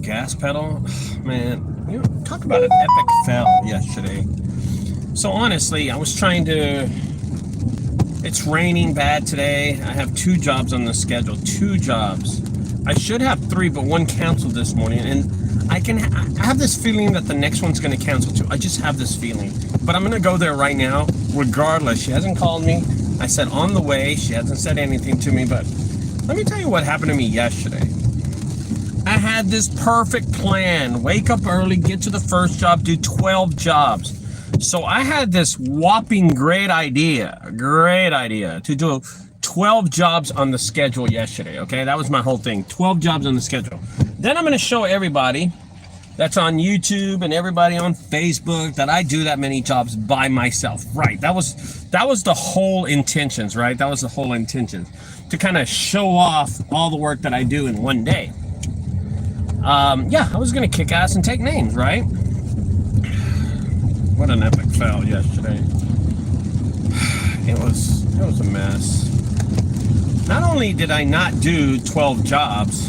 gas pedal. Man, you talk about an epic fail yesterday. So honestly, I was trying to... It's raining bad today. I have 2 jobs on the schedule. 2 jobs. I should have 3, but 1 canceled this morning. And I have this feeling that the next one's going to cancel too. I just have this feeling. But I'm going to go there right now, regardless. She hasn't called me. I said on the way. She hasn't said anything to me. But let me tell you what happened to me yesterday. I had this perfect plan. Wake up early, get to the first job, do 12 jobs. So I had this whopping great idea to do 12 jobs on the schedule yesterday, okay? That was my whole thing, 12 jobs on the schedule. Then I'm gonna show everybody that's on YouTube and everybody on Facebook that I do that many jobs by myself, right? That was the whole intentions, right? That was the whole intention, to kind of show off all the work that I do in one day. Yeah, I was gonna kick ass and take names, right? What an epic fail yesterday. It was a mess. Not only did I not do 12 jobs,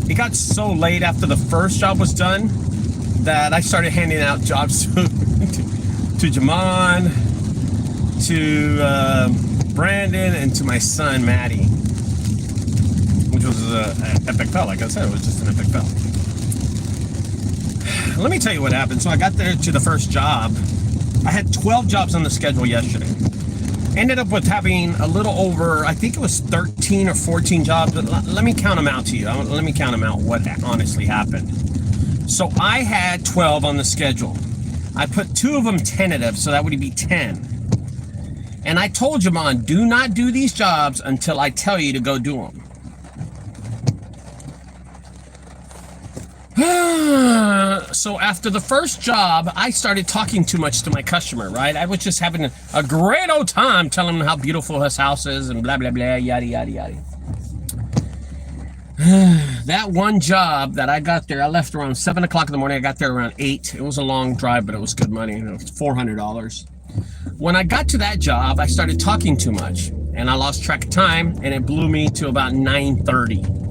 it got so late after the first job was done that I started handing out jobs to Jamon, to Brandon, and to my son, Maddie. Which was an epic fail. Like I said, it was just an epic fail. Let me tell you what happened. So I got there to the first job. I had 12 jobs on the schedule yesterday. Ended up with having a little over, I think it was 13 or 14 jobs. Let me count them out to you. Let me count them out, what honestly happened. So I had 12 on the schedule. I put 2 of them tentative, so that would be 10. And I told Jamon, do not do these jobs until I tell you to go do them. So after the first job, I started talking too much to my customer, right? I was just having a great old time telling him how beautiful his house is and blah, blah, blah, yada, yada, yada. That one job that I got there, I left around 7 o'clock in the morning. I got there around 8. It was a long drive, but it was good money. It was $400. When I got to that job, I started talking too much and I lost track of time, and it blew me to about 9:30.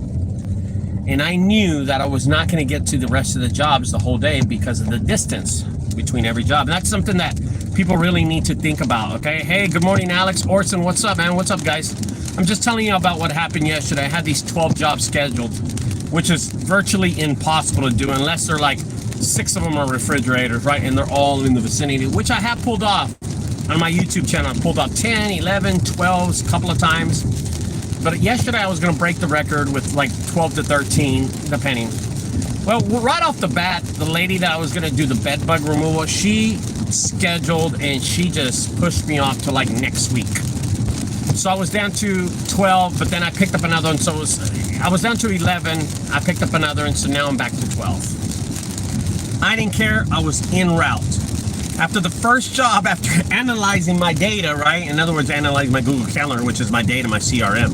And I knew that I was not going to get to the rest of the jobs the whole day because of the distance between every job. And that's something that people really need to think about, okay? Hey, good morning, Alex Orson. What's up, man? What's up, guys? I'm just telling you about what happened yesterday. I had these 12 jobs scheduled, which is virtually impossible to do unless they're like 6 of them are refrigerators, right? And they're all in the vicinity, which I have pulled off on my YouTube channel. I pulled off 10, 11, 12 a couple of times. But yesterday I was going to break the record with like 12 to 13, depending. Well, right off the bat, the lady that I was going to do the bed bug removal, she scheduled and she just pushed me off to like next week. So I was down to 12, but then I picked up another one. So I was down to 11. I picked up another, and so now I'm back to 12. I didn't care. I was en route. After the first job, after analyzing my data, right? In other words, analyzing my Google Calendar, which is my data, my CRM,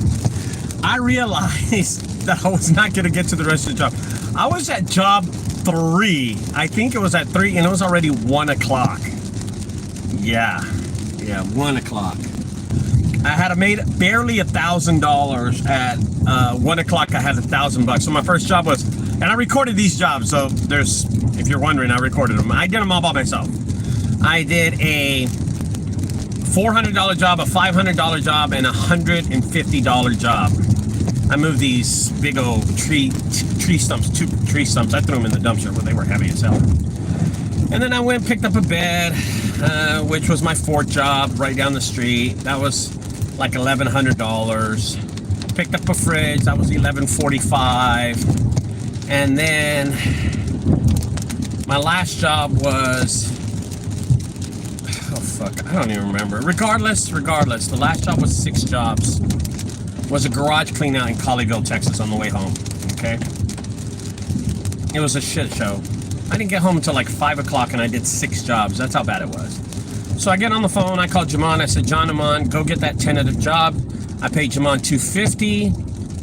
I realized that I was not going to get to the rest of the job. I was at job 3. I think it was at 3, and it was already 1 o'clock. Yeah, 1 o'clock. I had made barely $1,000 at 1 o'clock. I had $1,000. So my first job was, and I recorded these jobs. So there's, if you're wondering, I recorded them. I did them all by myself. I did a $400 job, a $500 job, and a $150 job. I moved these big old tree stumps, 2 tree stumps. I threw them in the dumpster, but they were heavy as hell. And then I went and picked up a bed, which was my 4th job right down the street. That was like $1,100. Picked up a fridge. That was $1,145. And then my last job was, oh fuck, I don't even remember. Regardless, the last job was 6 jobs. Was a garage clean out in Colleyville, Texas on the way home, okay? It was a shit show. I didn't get home until like 5 o'clock and I did 6 jobs. That's how bad it was. So I get on the phone, I called Jamon, I said, John, Amon, go get that tentative job. I paid Jamon $250.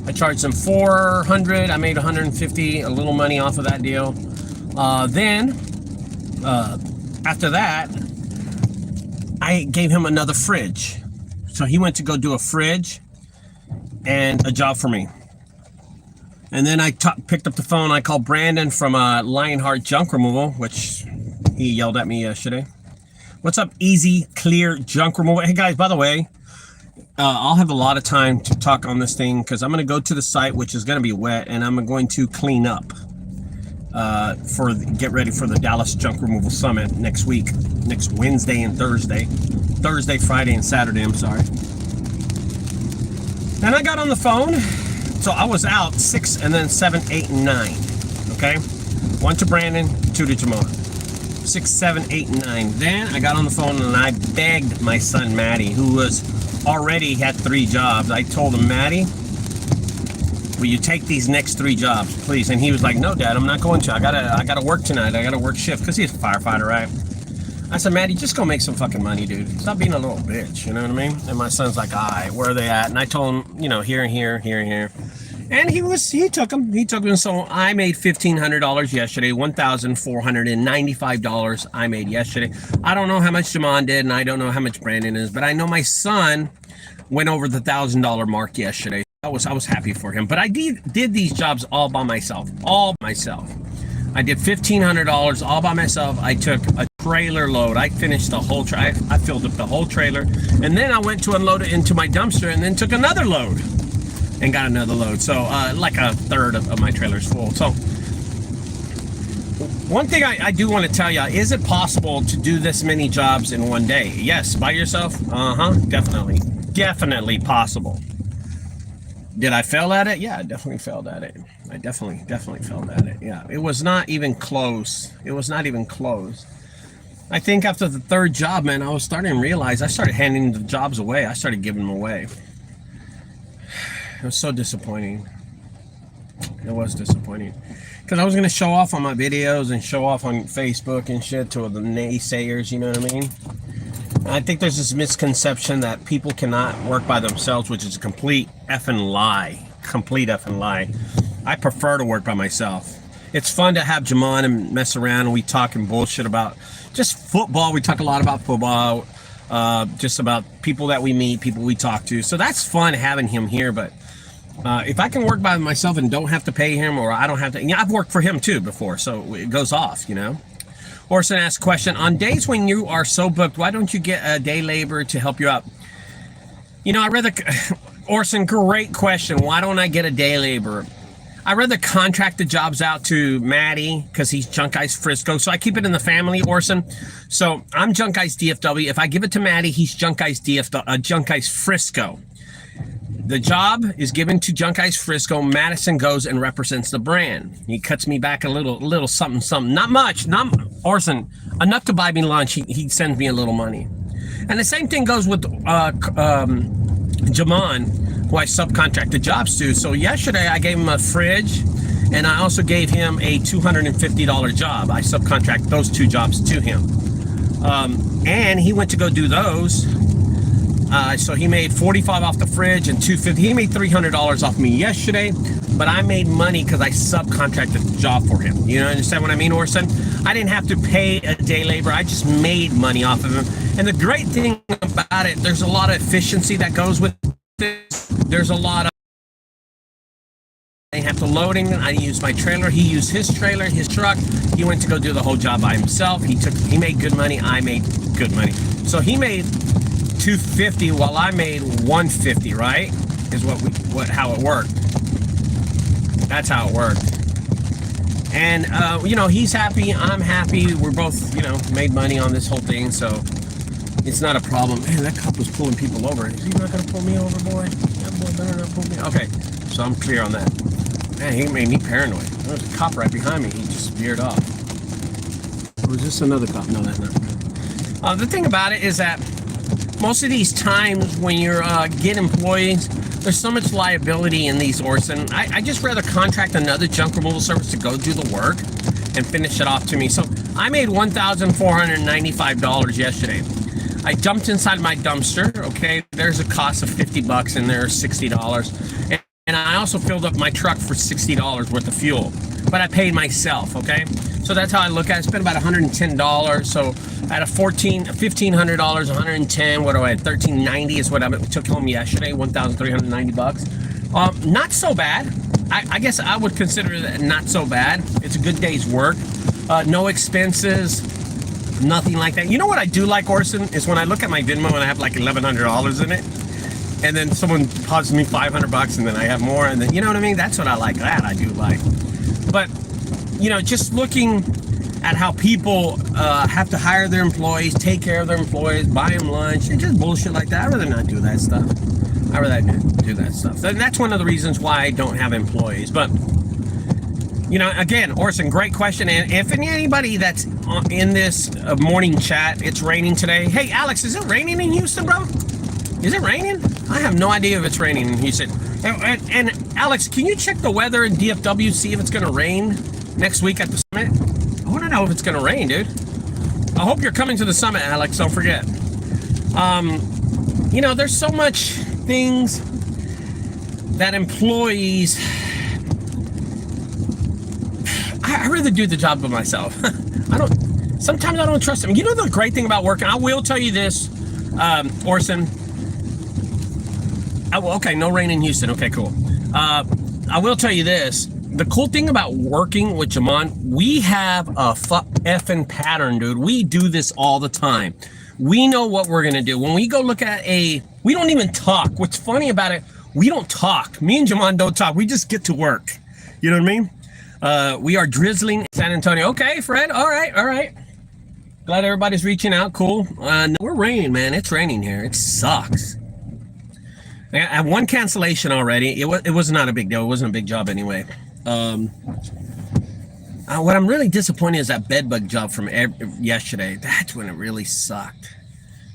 I charged him $400. I made $150, a little money off of that deal. After that, I gave him another fridge. So he went to go do a fridge and a job for me. And then I picked up the phone. I called Brandon from Lionheart Junk Removal, which he yelled at me yesterday. What's up, Easy Clear Junk Removal? Hey guys, by the way, I'll have a lot of time to talk on this thing because I'm going to go to the site, which is going to be wet, and I'm going to clean up get ready for the Dallas Junk Removal Summit next week, next Wednesday and Thursday, Friday, and Saturday. I'm sorry. And I got on the phone. So I was out 6 and then 7, 8, and 9. Okay? 1 to Brandon, 2 to Jamal. 6, 7, 8, and 9. Then I got on the phone and I begged my son Matty, who was already had 3 jobs. I told him, Matty, will you take these next 3 jobs, please? And he was like, no, Dad, I'm not going to. I gotta work tonight. I gotta work shift because he's a firefighter, right? I said, Matty, just go make some fucking money, dude. Stop being a little bitch, you know what I mean? And my son's like, all right, where are they at? And I told him, you know, here and here, here and here. And he took them. So I made $1,500 yesterday, $1,495 I made yesterday. I don't know how much Jamon did, and I don't know how much Brandon is, but I know my son went over the $1,000 mark yesterday. I was happy for him. But I did these jobs all by myself. I did $1,500 all by myself. I took a trailer load. I finished the whole I filled up the whole trailer, and then I went to unload it into my dumpster, and then took another load and got another load. So like a third of my trailer's full. So one thing I do want to tell you, is it possible to do this many jobs in one day? Yes, by yourself? Definitely possible. Did I fail at it? Yeah, I definitely failed at it. I definitely failed at it. Yeah, it was not even close. I think after the 3rd job, man, I was starting to realize I started handing the jobs away. I started giving them away. It was so disappointing. It was disappointing. Because I was going to show off on my videos and show off on Facebook and shit to the naysayers, you know what I mean? And I think there's this misconception that people cannot work by themselves, which is a complete effing lie. I prefer to work by myself. It's fun to have Jamon and mess around, and we talk and bullshit about just football. We talk a lot about football, just about people that we meet, people we talk to. So that's fun having him here. But if I can work by myself and don't have to pay him, or I don't have to, I've worked for him too before, so it goes off, you know. Orson asked a question, on days when you are so booked, why don't you get a day laborer to help you out? You know, Orson, great question. Why don't I get a day laborer? I rather contract the jobs out to Matty because he's Junk Guys Frisco. So I keep it in the family, Orson. So I'm Junk Guys DFW. If I give it to Matty, he's Junk Guys Junk Guys Frisco. The job is given to Junk Guys Frisco. Madison goes and represents the brand. He cuts me back a little something. Not much, Orson, enough to buy me lunch. He sends me a little money. And the same thing goes with Jamon, who I subcontract the jobs to. So yesterday I gave him a fridge, and I also gave him a $250 job. I subcontract those 2 jobs to him. And he went to go do those. So he made $45 off the fridge and $250. He made $300 off me yesterday, but I made money because I subcontracted the job for him. You know, understand what I mean, Orson? I didn't have to pay a day labor. I just made money off of him. And the great thing about it, there's a lot of efficiency that goes with this. There's a lot of, I have to loading. I use my trailer. He used his trailer, his truck. He went to go do the whole job by himself. He made good money. I made good money. So he made $250 while I made $150, right? Is how it worked. That's how it worked. And you know, he's happy, I'm happy. We're both, you know, made money on this whole thing, so it's not a problem. Man, that cop was pulling people over. Is he not gonna pull me over, boy? That boy better not pull me. Okay, so I'm clear on that. Man, he made me paranoid. There's a cop right behind me. He just veered off. Or is this another cop? No, that's not. The thing about it is that most of these times when you're get employees, there's so much liability in these, Orson. I just rather contract another junk removal service to go do the work and finish it off to me. So I made $1,495 yesterday. I dumped inside my dumpster. Okay, there's a cost of $50 in there, $60, and I also filled up my truck for $60 worth of fuel. But I paid myself. Okay, so that's how I look at it. I spent about $110. So at a $1,500, $110. What do I had? $1,390 is what I took home yesterday. $1,390. Not so bad. I guess I would consider that not so bad. It's a good day's work. No expenses, nothing like that. You know what I do like, Orson, is when I look at my Venmo and I have like $1,100 in it, and then someone deposits me $500 and then I have more, and then, you know what I mean? That's what I like. That I do like. But, you know, just looking at how people have to hire their employees, take care of their employees, buy them lunch, and just bullshit like that. I'd rather not do that stuff. I'd rather do that stuff. And that's one of the reasons why I don't have employees. But, you know, again, Orson, great question. And if anybody that's in this morning chat, it's raining today. Hey, Alex, is it raining in Houston, bro? Is it raining? I have no idea if it's raining in Houston. And Alex, can you check the weather in DFW, see if it's going to rain next week at the summit? I want to know if it's going to rain, dude. I hope you're coming to the summit, Alex. Don't forget. You know, there's so much things that employees... I rather do the job by myself. Sometimes I don't trust them. You know the great thing about working? I will tell you this, Orson. Okay, no rain in Houston. Okay, cool. I will tell you this. The cool thing about working with Jamon, we have a effing pattern, dude. We do this all the time. We know what we're gonna do. When we go look at we don't even talk. What's funny about it, we don't talk. Me and Jamon don't talk. We just get to work. You know what I mean? We are drizzling in San Antonio. Okay, Fred, all right. Glad everybody's reaching out, cool. We're raining, man, it's raining here. It sucks. I have one cancellation already. It was not a big deal. It wasn't a big job anyway. What I'm really disappointed is that bedbug job from yesterday. That's when it really sucked.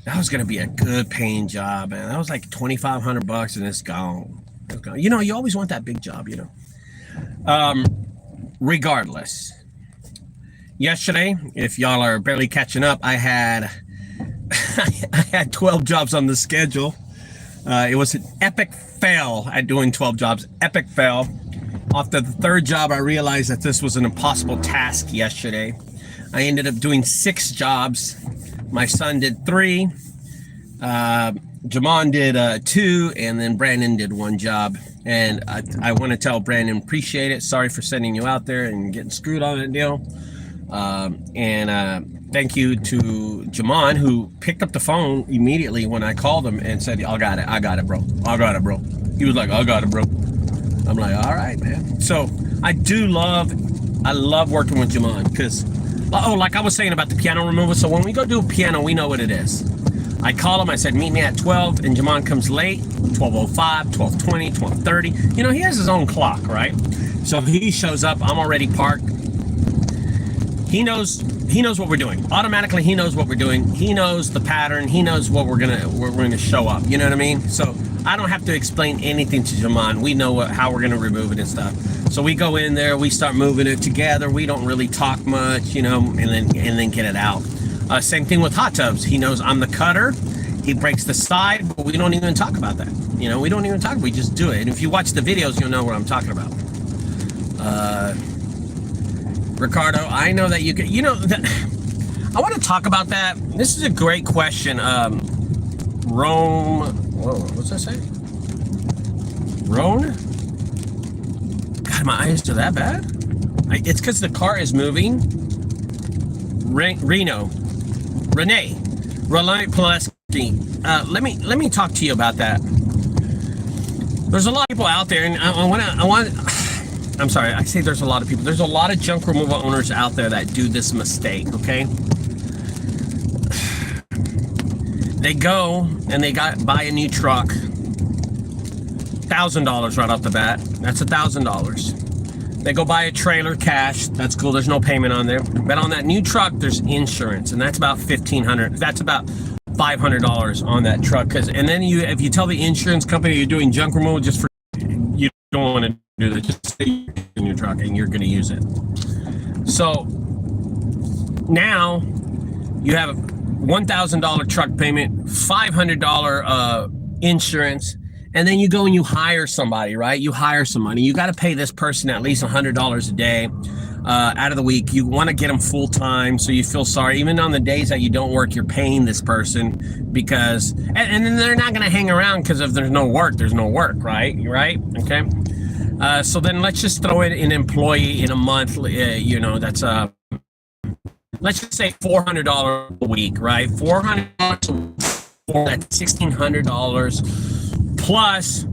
That was going to be a good paying job, man. That was like $2,500 and it's gone. You know, you always want that big job, you know. Regardless, yesterday, if y'all are barely catching up, I had 12 jobs on the schedule. It was an epic fail at doing 12 jobs. Epic fail. After the third job, I realized that this was an impossible task yesterday. I ended up doing 6 jobs. My son did 3. Jamon did 2, and then Brandon did 1 job. And I want to tell Brandon, appreciate it. Sorry for sending you out there and getting screwed on that deal. Thank you to Jamon, who picked up the phone immediately when I called him and said, I got it, bro. He was like, I got it, bro. I'm like, all right, man. So I love working with Jamon because, like I was saying about the piano removal. So when we go do a piano, we know what it is. I call him, I said, meet me at 12, and Jamon comes late, 12:05, 12:20, 12:30. You know, he has his own clock, right? So he shows up, I'm already parked. He knows what we're doing. Automatically, he knows what we're doing. He knows the pattern. He knows what we're gonna show up. You know what I mean? So I don't have to explain anything to Jamon. We know how we're gonna remove it and stuff. So we go in there, we start moving it together. We don't really talk much, you know, and then get it out. Same thing with hot tubs. He knows I'm the cutter. He breaks the side, but we don't even talk about that. You know, we don't even talk. We just do it. And if you watch the videos, you'll know what I'm talking about. Ricardo, I know that you can, you know, I want to talk about that. This is a great question. Rome, whoa, what's that say? Rhone? God, my eyes are that bad? It's because the car is moving. Renee Pulaski. Let me talk to you about that. There's a lot of people out there, and I'm sorry, I say there's a lot of people. There's a lot of junk removal owners out there that do this mistake, okay? They go and they buy a new truck. $1,000 right off the bat. That's $1,000. They go buy a trailer cash. That's cool. There's no payment on there. But on that new truck, there's insurance, and that's about $1,500. That's about $500 on that truck. And then if you tell the insurance company you're doing junk removal just for, you don't want to do that, just stay in your truck and you're going to use it. So now you have a $1,000 truck payment, $500 insurance, and then you go and you hire somebody, right? You hire somebody. You got to pay this person at least $100 a day out of the week. You want to get them full time, so you feel sorry. Even on the days that you don't work, you're paying this person because, and then they're not going to hang around because if there's no work, right? Okay. So then let's just throw in an employee in a month. That's let's just say $400 a week, right? $400 a week, that's $1,600 plus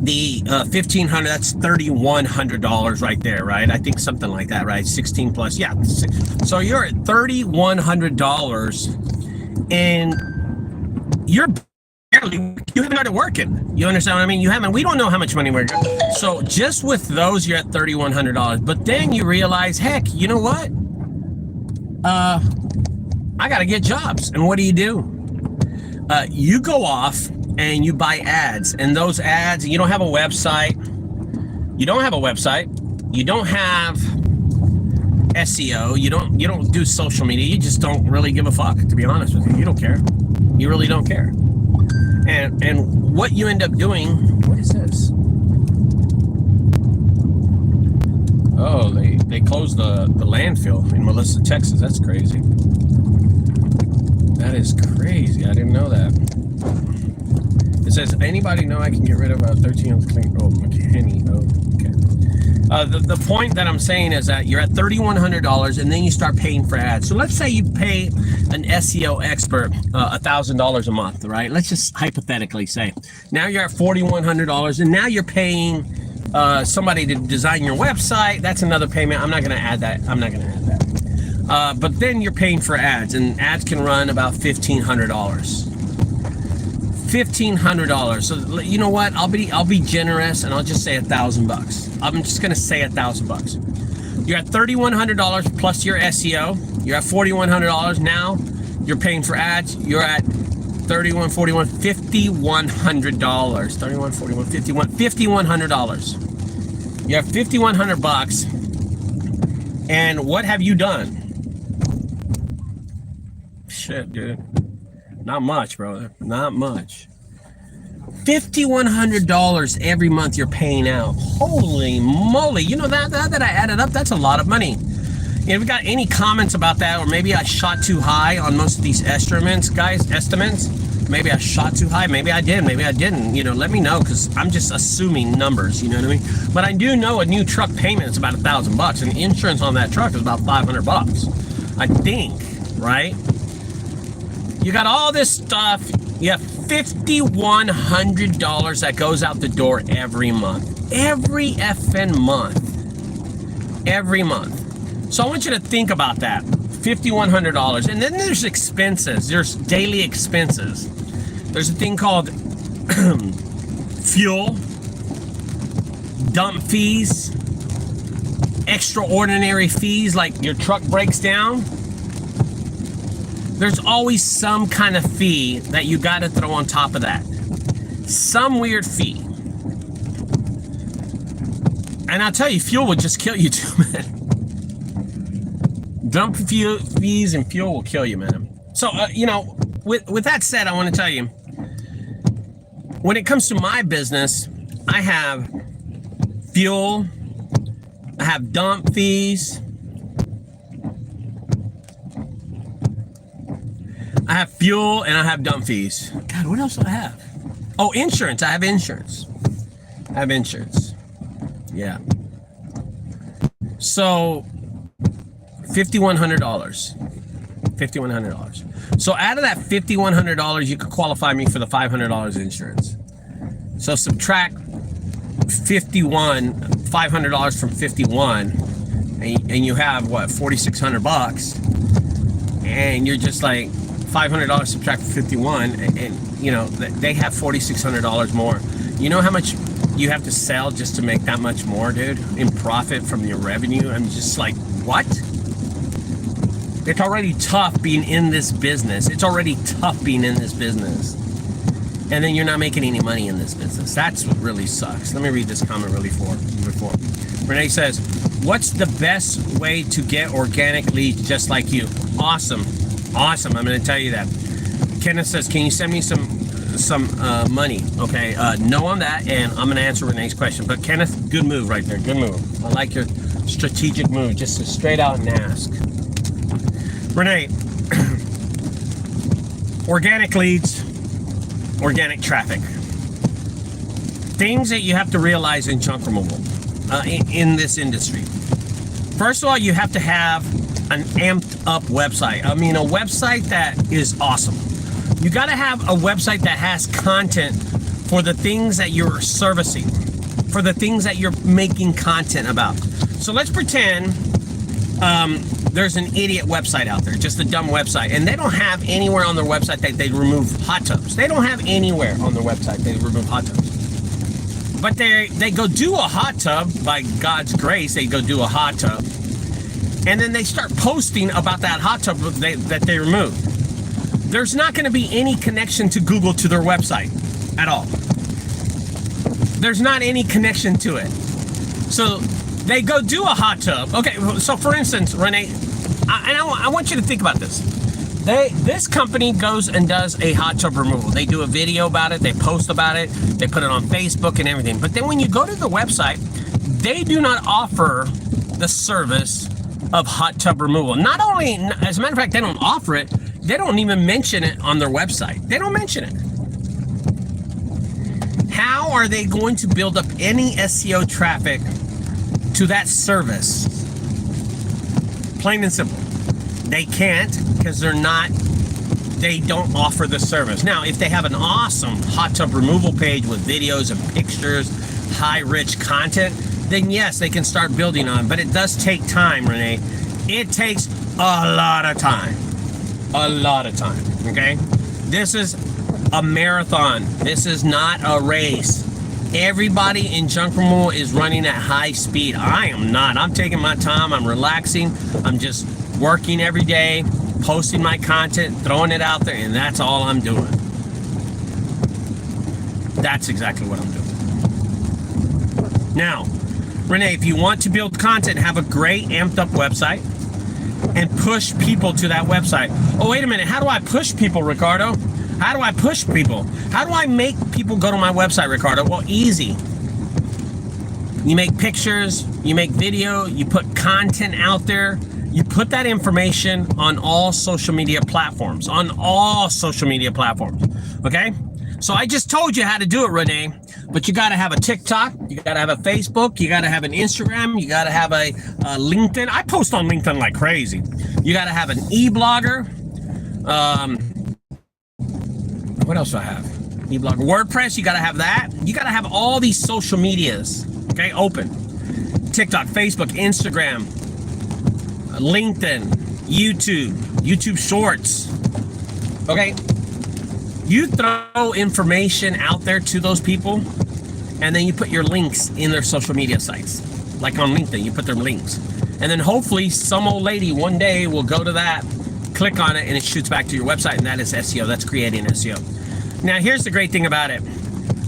the $1,500. That's $3,100 right there, right? I think something like that, right? 16 plus, yeah. So you're at $3,100, and you haven't started working. You understand what I mean? We don't know how much money we're getting. So just with those, you're at $3,100. But then you realize, heck, you know what? I got to get jobs. And what do? You go off and you buy ads. And those ads, you don't have a website. You don't have SEO. You don't do social media. You just don't really give a fuck, to be honest with you. You don't care. You really don't care. And what you end up doing, what is this? Oh, they closed the landfill in Melissa, Texas. That's crazy. That is crazy. I didn't know that. It says, anybody know I can get rid of 13 of the clean? Oh, McKinney. Oh, okay. The point that I'm saying is that you're at $3,100 and then you start paying for ads. So let's say you pay an SEO expert $1,000 a month, right? Let's just hypothetically say. Now you're at $4,100 and now you're paying somebody to design your website. That's another payment. I'm not going to add that. But then you're paying for ads, and ads can run about $1,500. $1,500. So you know what? I'll be generous, and I'll just say $1,000. I'm just gonna say $1,000. You're at $3,100 plus your SEO. You're at $4,100 now. You're paying for ads. You're at $3,141, $5,100. $5,100. You have $5,100, and what have you done? Shit, dude. Not much, brother. Not much. $5,100 every month you're paying out. Holy moly. You know that I added up, that's a lot of money. If we got any comments about that, or maybe I shot too high on most of these estimates, guys, maybe I shot too high, maybe I did, maybe I didn't, let me know, because I'm just assuming numbers, you know what I mean? But I do know a new truck payment is about $1,000, and insurance on that truck is about $500, I think, right? You got all this stuff. You have $5,100 that goes out the door every month. Every effing month. Every month. So I want you to think about that. $5,100. And then there's expenses. There's daily expenses. There's a thing called fuel, dump fees, extraordinary fees, like your truck breaks down. There's always some kind of fee that you got to throw on top of that. Some weird fee. And I'll tell you, fuel will just kill you too, man. Dump fees and fuel will kill you, man. So, with that said, I want to tell you, when it comes to my business, I have fuel, I have dump fees, I have fuel, and I have dump fees. God, what else do I have? Oh, insurance. I have insurance. Yeah. So, $5,100. $5,100. So out of that $5,100, you could qualify me for the $500 insurance. So subtract $500 from 51, and you have what, $4,600, and you're just like, $500 subtract 51, and they have $4,600 more. You know how much you have to sell just to make that much more, dude, in profit from your revenue? I'm just like, what? It's already tough being in this business. And then you're not making any money in this business. That's what really sucks. Let me read this comment before. Renee says, what's the best way to get organic leads just like you? Awesome. I'm going to tell you that. Kenneth says, can you send me some money? Okay, no on that, and I'm going to answer Renee's question. But Kenneth, good move right there. Good move. I like your strategic move, just to straight out and ask. Renee, organic leads, organic traffic. things that you have to realize in junk removal in this industry. First of all, you have to have an amped up website. I mean, a website that is awesome. You got to have a website that has content for the things that you're servicing, for the things that you're making content about. So let's pretend there's an idiot website out there, just a dumb website, and they don't have anywhere on their website that they remove hot tubs. They don't have anywhere on their website they remove hot tubs. But they go do a hot tub, by God's grace, they go do a hot tub, and then they start posting about that hot tub that they removed. There's not going to be any connection to Google to their website at all. There's not any connection to it. So they go do a hot tub. Okay, so for instance, Renee, I want you to think about this. This company goes and does a hot tub removal. They do a video about it, they post about it, they put it on Facebook and everything. But then when you go to the website, they do not offer the service of hot tub removal. Not only, as a matter of fact, they don't offer it, they don't even mention it on their website. They don't mention it. How are they going to build up any SEO traffic to that service? Plain and simple. They can't, because they don't offer the service. Now, if they have an awesome hot tub removal page with videos and pictures, high rich content, then yes, they can start building on. But it does take time, Renee. It takes a lot of time. A lot of time, okay? This is a marathon. This is not a race. Everybody in junk removal is running at high speed. I am not. I'm taking my time. I'm relaxing. I'm just working every day, posting my content, throwing it out there, and that's all I'm doing. That's exactly what I'm doing. Now, Renee, if you want to build content, have a great amped up website and push people to that website. Oh, wait a minute. How do I push people, Ricardo? How do I push people? How do I make people go to my website, Ricardo? Well, easy. You make pictures, you make video, you put content out there, you put that information on all social media platforms, okay? So I just told you how to do it, Renee, but you got to have a TikTok, you got to have a Facebook, you got to have an Instagram, you got to have a LinkedIn. I post on LinkedIn like crazy. You got to have an e-blogger. What else do I have? E-blogger, WordPress, you got to have that. You got to have all these social medias, okay, open. TikTok, Facebook, Instagram, LinkedIn, YouTube Shorts, okay? You throw information out there to those people, and then you put your links in their social media sites. Like on LinkedIn, you put their links. And then hopefully some old lady one day will go to that, click on it, and it shoots back to your website, and that is SEO. That's creating SEO. Now, here's the great thing about it.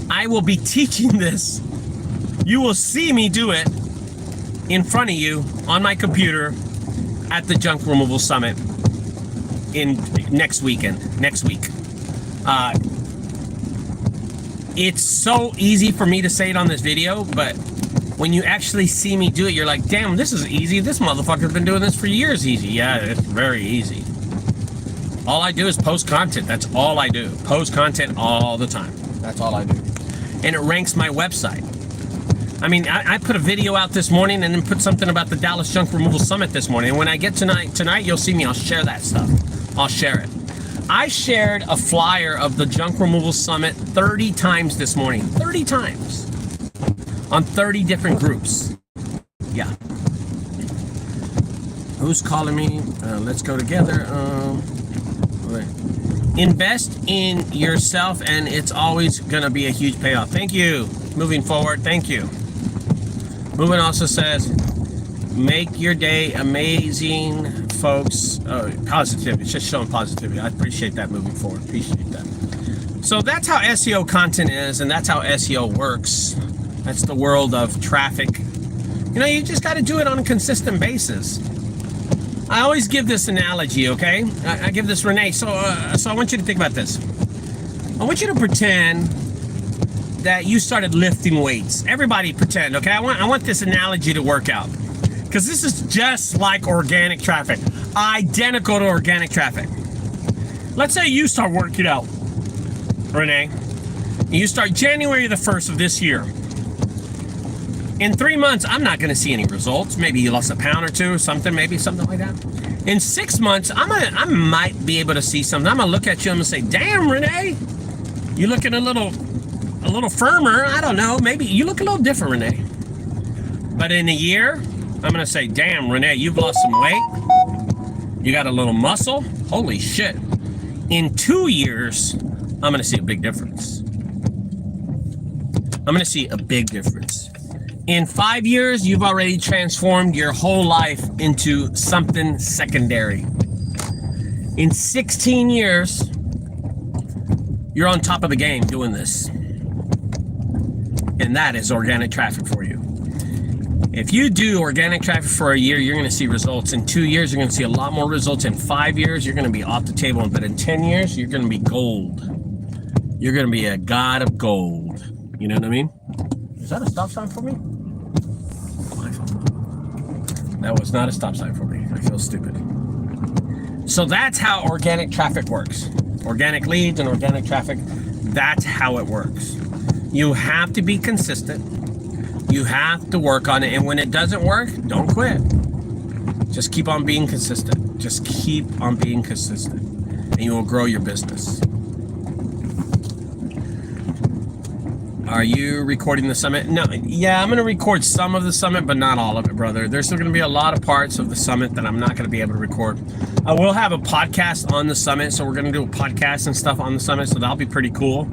I will be teaching this. You will see me do it in front of you on my computer at the Junk Removal Summit next week. It's so easy for me to say it on this video, but when you actually see me do it, you're like, damn, this is easy. This motherfucker's been doing this for years easy. Yeah, it's very easy. All I do is post content. That's all I do. Post content all the time. That's all I do. And it ranks my website. I mean, I put a video out this morning and then put something about the Dallas Junk Removal Summit this morning. And when I get tonight, you'll see me. I'll share that stuff. I'll share it. I shared a flyer of the Junk Removal Summit 30 times this morning. 30 times. On 30 different groups. Yeah. Who's calling me? Let's go together. Invest in yourself, and it's always going to be a huge payoff. Thank you. Moving forward, thank you. Moving also says, make your day amazing, folks. Positivity. It's just showing positivity. I appreciate that moving forward. Appreciate that. So that's how SEO content is, and that's how SEO works. That's the world of traffic. You know, you just got to do it on a consistent basis. I always give this analogy, okay? I give this Renee. So I want you to think about this. I want you to pretend that you started lifting weights. Everybody pretend, okay? I want this analogy to work out. Because this is just like organic traffic. Identical to organic traffic. Let's say you start working out, Renee. You start January the 1st of this year. In 3 months, I'm not going to see any results. Maybe you lost a pound or two, something, maybe something like that. In 6 months, I might be able to see something. I'm going to look at you and say, damn, Renee, you're looking a little firmer. I don't know. Maybe you look a little different, Renee. But in a year, I'm going to say, damn, Renee, you've lost some weight. You got a little muscle. Holy shit. In 2 years, I'm going to see a big difference. I'm going to see a big difference. In 5 years, you've already transformed your whole life into something secondary. In 16 years, you're on top of the game doing this. And that is organic traffic for you. If you do organic traffic for a year, you're going to see results. In 2 years, you're going to see a lot more results. In 5 years, you're going to be off the table. But in 10 years, you're going to be gold. You're going to be a god of gold. You know what I mean? Is that a stop sign for me? That was not a stop sign for me. I feel stupid. So that's how organic traffic works. Organic leads and organic traffic, that's how it works. You have to be consistent. You have to work on it. And when it doesn't work, don't quit. Just keep on being consistent. Just keep on being consistent. And you will grow your business. Are you recording the summit? No, yeah, I'm going to record some of the summit, but not all of it, brother. There's still going to be a lot of parts of the summit that I'm not going to be able to record. I will have a podcast on the summit, so we're going to do a podcast and stuff on the summit, so that'll be pretty cool.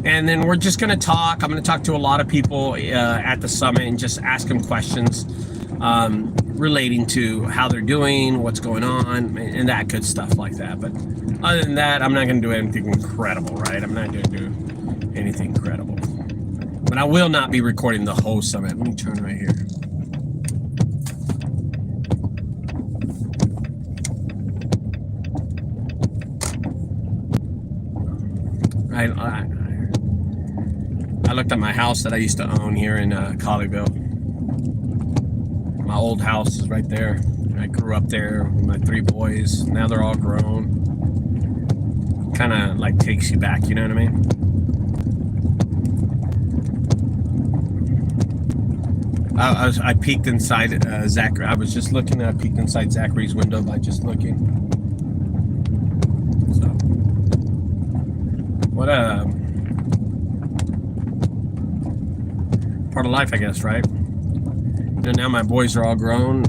And then we're just going to talk. I'm going to talk to a lot of people at the summit and just ask them questions relating to how they're doing, what's going on, and that good stuff like that. But other than that, I'm not going to do anything incredible, right? I'm not going to do anything incredible. But I will not be recording the whole summit. Let me turn right here. I looked at my house that I used to own here in Colleyville. My old house is right there. I grew up there with my 3 boys. Now they're all grown. Kind of like takes you back, you know what I mean? I peeked inside Zachary. I was just looking. I peeked inside Zachary's window by just looking. So, what a part of life, I guess, right? And now my boys are all grown.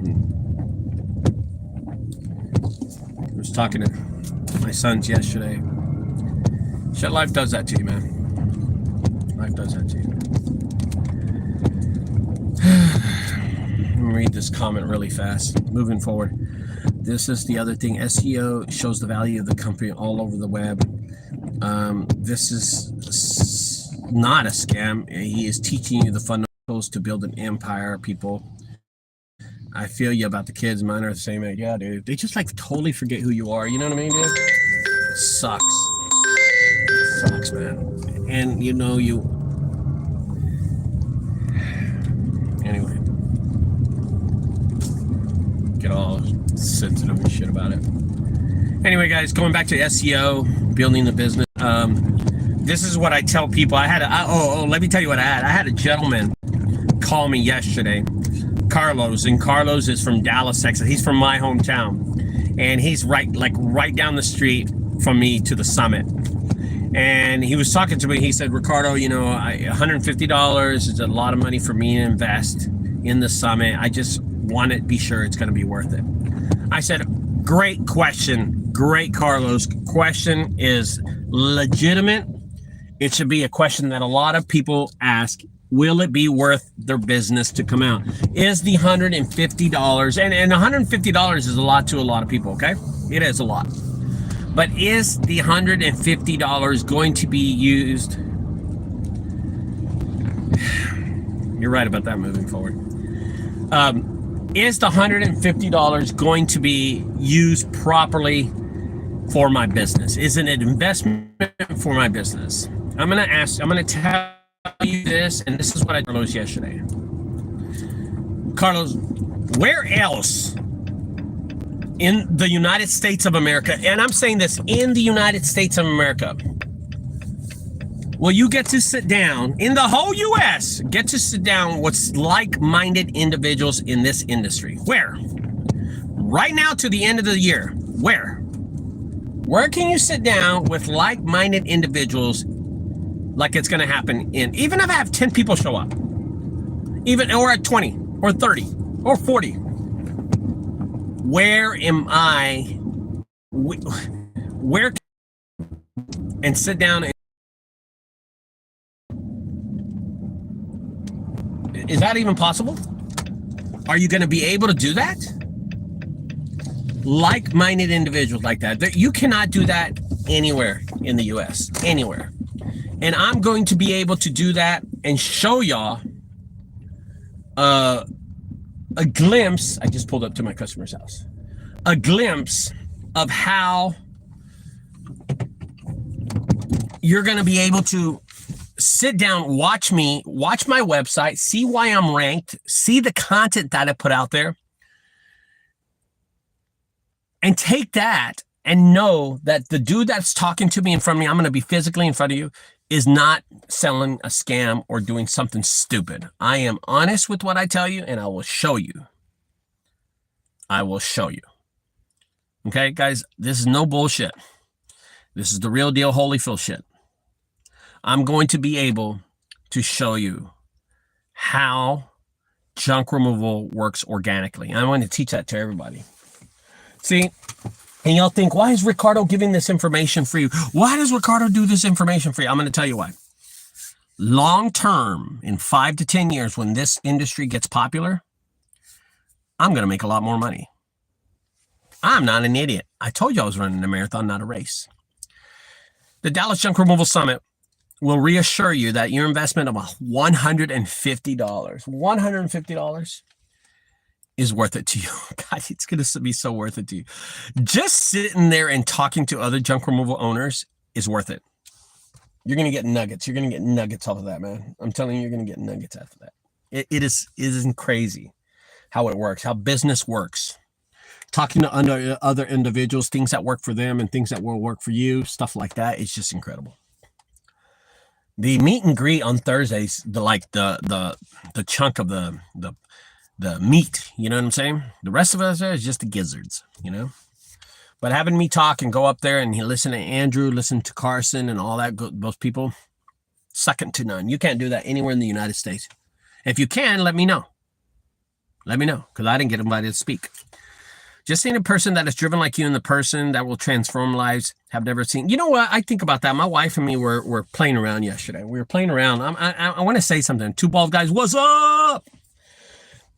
I was talking to my sons yesterday. Shit, life does that to you, man. Life does that to you. Let me read this comment really fast. Moving forward. This is the other thing. SEO shows the value of the company all over the web. This is not a scam. He is teaching you the fundamentals to build an empire, people. I feel you about the kids. Mine are the same age. Yeah, dude. They just like totally forget who you are. You know what I mean, dude? It sucks. It sucks, man. And you know, anyway. Get all sensitive and shit about it. Anyway, guys, going back to SEO, building the business. This is what I tell people. Let me tell you what I had. I had a gentleman call me yesterday, Carlos, and Carlos is from Dallas, Texas. He's from my hometown, and he's right down the street from me to the summit. And he was talking to me. He said, Ricardo, you know, $150 is a lot of money for me to invest in the summit. I just want to be sure it's going to be worth it. I said, great question. Great, Carlos. Question is legitimate. It should be a question that a lot of people ask. Will it be worth their business to come out? Is the $150, and $150 is a lot to a lot of people, okay? It is a lot. But is the $150 going to be used? You're right about that moving forward. Is the $150 going to be used properly for my business? Is it an investment for my business? I'm going to tell you this, and this is what I told Carlos yesterday. Carlos, where else in the United States of America, and I'm saying this, in the United States of America, Well, you get to sit down in the whole US, get to sit down with like-minded individuals in this industry. Where? Right now to the end of the year. Where? Where can you sit down with like-minded individuals like it's going to happen in, even if I have 10 people show up, even, or at 20 or 30 or 40, where am I, where, and sit down and, is that even possible? Are you going to be able to do that? Like-minded individuals like that. You cannot do that anywhere in the US, anywhere. And I'm going to be able to do that and show y'all a glimpse. I just pulled up to my customer's house. A glimpse of how you're going to be able to sit down, watch me, watch my website, see why I'm ranked, see the content that I put out there, and take that and know that the dude that's talking to me in front of me, I'm going to be physically in front of you, is not selling a scam or doing something stupid. I am honest with what I tell you, and I will show you. I will show you. Okay, guys, this is no bullshit. This is the real deal, Holyfield shit. I'm going to be able to show you how junk removal works organically. I'm going to teach that to everybody. See, and y'all think, why is Ricardo giving this information for you? Why does Ricardo do this information for you? I'm going to tell you why. Long term, in 5 to 10 years, when this industry gets popular, I'm going to make a lot more money. I'm not an idiot. I told you I was running a marathon, not a race. The Dallas Junk Removal Summit will reassure you that your investment of $150 is worth it to you. God, it's going to be so worth it to you. Just sitting there and talking to other junk removal owners is worth it. You're going to get nuggets. You're going to get nuggets off of that, man. I'm telling you, you're going to get nuggets after that. It isn't crazy how it works, how business works. Talking to other individuals, things that work for them and things that will work for you, stuff like that. It's just incredible. The meet and greet on Thursdays, the chunk of the meat, you know what I'm saying? The rest of us is just the gizzards, you know? But having me talk and go up there and listen to Andrew, listen to Carson and all that, those people, second to none. You can't do that anywhere in the United States. If you can, let me know. Let me know, because I didn't get invited to speak. Just seeing a person that is driven like you and the person that will transform lives have never seen. You know what? I think about that. My wife and me were playing around yesterday. We were playing around. I want to say something. Two bald guys, what's up?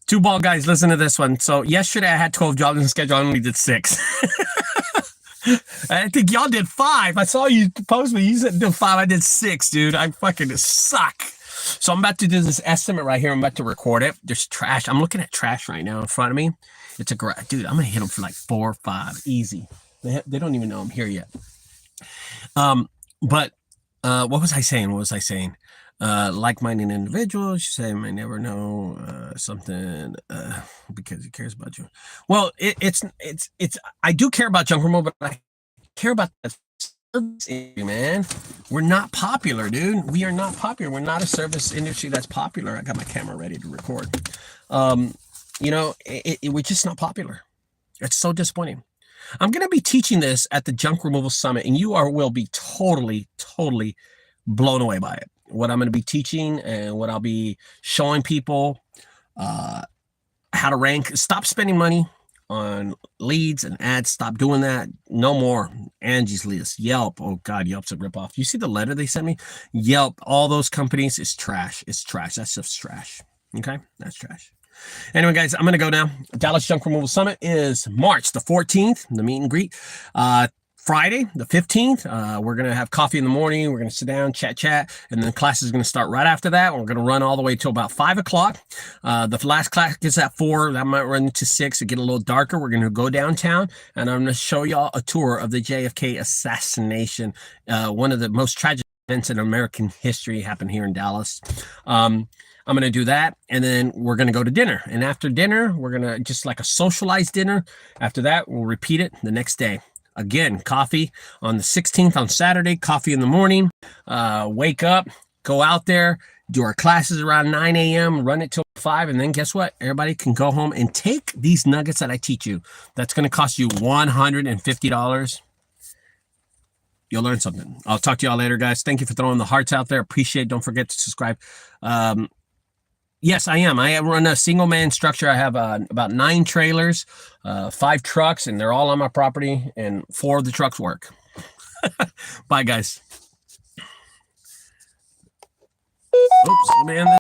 Two bald guys, listen to this one. So yesterday I had 12 jobs in the schedule. I only did 6. I think y'all did 5. I saw you post me. You said did 5. I did 6, dude. I fucking suck. So I'm about to do this estimate right here. I'm about to record it. There's trash. I'm looking at trash right now in front of me. It's a great, dude. I'm gonna hit them for like 4 or 5, easy. They don't even know I'm here yet. But what was I saying? Like-minded individuals. You say, may never know something because he cares about you. Well, it's. I do care about junk removal, but I care about that service industry, man. We're not popular, dude. We are not popular. We're not a service industry that's popular. I got my camera ready to record. You know, we're just not popular. It's so disappointing. I'm going to be teaching this at the Junk Removal Summit, and you will be totally blown away by it. What I'm going to be teaching and what I'll be showing people, how to rank. Stop spending money on leads and ads. Stop doing that. No more. Angie's List, Yelp. Oh God, Yelp's a ripoff. You see the letter they sent me? Yelp, all those companies is trash. It's trash. That stuff's trash. Okay, that's trash. Anyway, guys, I'm going to go now. Dallas Junk Removal Summit is March the 14th, the meet and greet. Friday, the 15th, we're going to have coffee in the morning. We're going to sit down, chat, and then class is going to start right after that. We're going to run all the way till about 5 o'clock. The last class gets at 4. That might run to 6. It get a little darker. We're going to go downtown, and I'm going to show y'all a tour of the JFK assassination. One of the most tragic events in American history happened here in Dallas. I'm going to do that, and then we're going to go to dinner. And after dinner, we're going to just like a socialized dinner. After that, we'll repeat it the next day. Again, coffee on the 16th on Saturday, coffee in the morning, wake up, go out there, do our classes around 9 a.m., run it till 5, and then guess what? Everybody can go home and take these nuggets that I teach you. That's going to cost you $150. You'll learn something. I'll talk to y'all later, guys. Thank you for throwing the hearts out there. Appreciate it. Don't forget to subscribe. Yes, I am. I run a single man structure. I have about 9 trailers, 5 trucks, and they're all on my property, and 4 of the trucks work. Bye, guys. Oops, let me end this.